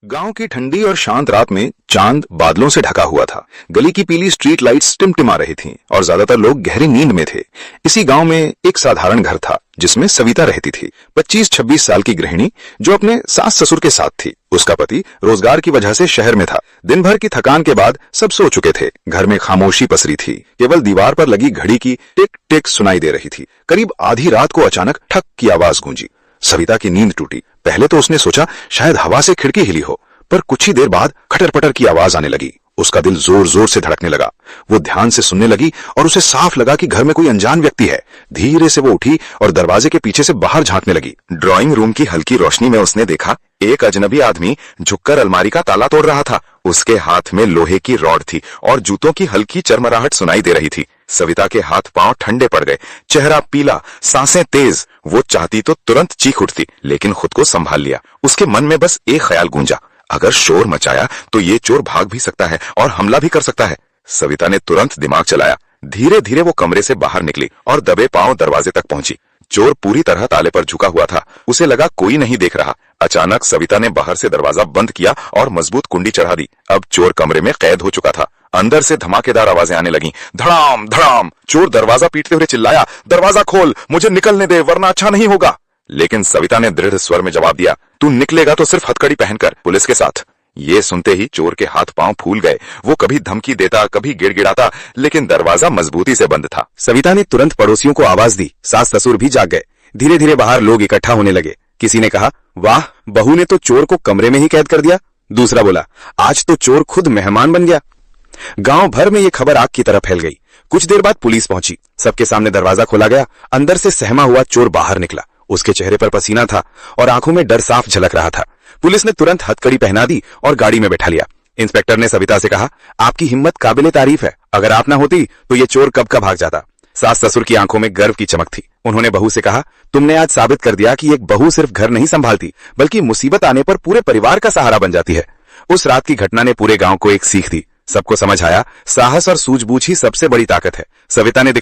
गांव की ठंडी और शांत रात में चांद बादलों से ढका हुआ था। गली की पीली स्ट्रीट लाइट्स टिमटिमा रही थीं और ज्यादातर लोग गहरी नींद में थे। इसी गांव में एक साधारण घर था जिसमें सविता रहती थी, 25-26 साल की गृहिणी जो अपने सास ससुर के साथ थी। उसका पति रोजगार की वजह से शहर में था। दिन भर की थकान के बाद सब सो चुके थे। घर में खामोशी पसरी थी। केवल दीवार पर लगी घड़ी की टिक टिक सुनाई दे रही थी। करीब आधी रात को अचानक ठक की आवाज गूंजी। सविता की नींद टूटी। पहले तो उसने सोचा शायद हवा से खिड़की हिली हो, पर कुछ ही देर बाद खटर पटर की आवाज आने लगी। उसका दिल जोर जोर से धड़कने लगा। वो ध्यान से सुनने लगी और उसे साफ लगा कि घर में कोई अनजान व्यक्ति है। धीरे से वो उठी और दरवाजे के पीछे से बाहर झांकने लगी। ड्राइंग रूम की हल्की रोशनी में उसने देखा एक अजनबी आदमी झुककर अलमारी का ताला तोड़ रहा था। उसके हाथ में लोहे की रॉड थी और जूतों की हल्की चरमराहट सुनाई दे रही थी। सविता के हाथ पांव ठंडे पड़ गए, चेहरा पीला, सांसें तेज। वो चाहती तो तुरंत चीख उठती, लेकिन खुद को संभाल लिया। उसके मन में बस एक ख्याल गूंजा, अगर शोर मचाया तो ये चोर भाग भी सकता है और हमला भी कर सकता है। सविता ने तुरंत दिमाग चलाया। धीरे धीरे वो कमरे से बाहर निकली और दबे पांव दरवाजे तक पहुंची। चोर पूरी तरह ताले पर झुका हुआ था। उसे लगा कोई नहीं देख रहा। अचानक सविता ने बाहर से दरवाजा बंद किया और मजबूत कुंडी चढ़ा दी। अब चोर कमरे में कैद हो चुका था। अंदर से धमाकेदार आवाजें आने लगी, धड़ाम धड़ाम। चोर दरवाजा पीटते हुए चिल्लाया, दरवाजा खोल, मुझे निकलने दे वरना अच्छा नहीं होगा। लेकिन सविता ने दृढ़ स्वर में जवाब दिया, तू निकलेगा तो सिर्फ हथकड़ी पहनकर, पुलिस के साथ। ये सुनते ही चोर के हाथ पांव फूल गए। वो कभी धमकी देता, कभी गिड़गिड़ाता, लेकिन दरवाजा मजबूती से बंद था। सविता ने तुरंत पड़ोसियों को आवाज दी। सास ससुर भी जाग गए। धीरे धीरे बाहर लोग इकट्ठा होने लगे। किसी ने कहा, वाह, बहू ने तो चोर को कमरे में ही कैद कर दिया। दूसरा बोला, आज तो चोर खुद मेहमान बन गया। गांव भर में ये खबर आग की तरह फैल गई। कुछ देर बाद पुलिस पहुंची। सबके सामने दरवाजा खोला गया। अंदर से सहमा हुआ चोर बाहर निकला। उसके चेहरे पर पसीना था और आंखों में डर साफ झलक रहा था। पुलिस ने तुरंत हथकड़ी पहना दी और गाड़ी में बैठा लिया। इंस्पेक्टर ने सविता से कहा, आपकी हिम्मत काबिले तारीफ है। अगर आप ना होती तो ये चोर कब का भाग जाता। सास ससुर की आंखों में गर्व की चमक थी। उन्होंने बहू से कहा, तुमने आज साबित कर दिया कि एक बहू सिर्फ घर नहीं संभालती, बल्कि मुसीबत आने पर पूरे परिवार का सहारा बन जाती है। उस रात की घटना ने पूरे गांव को एक सीख दी। सबको समझ आया, साहस और सूझबूझ ही सबसे बड़ी ताकत है। सविता ने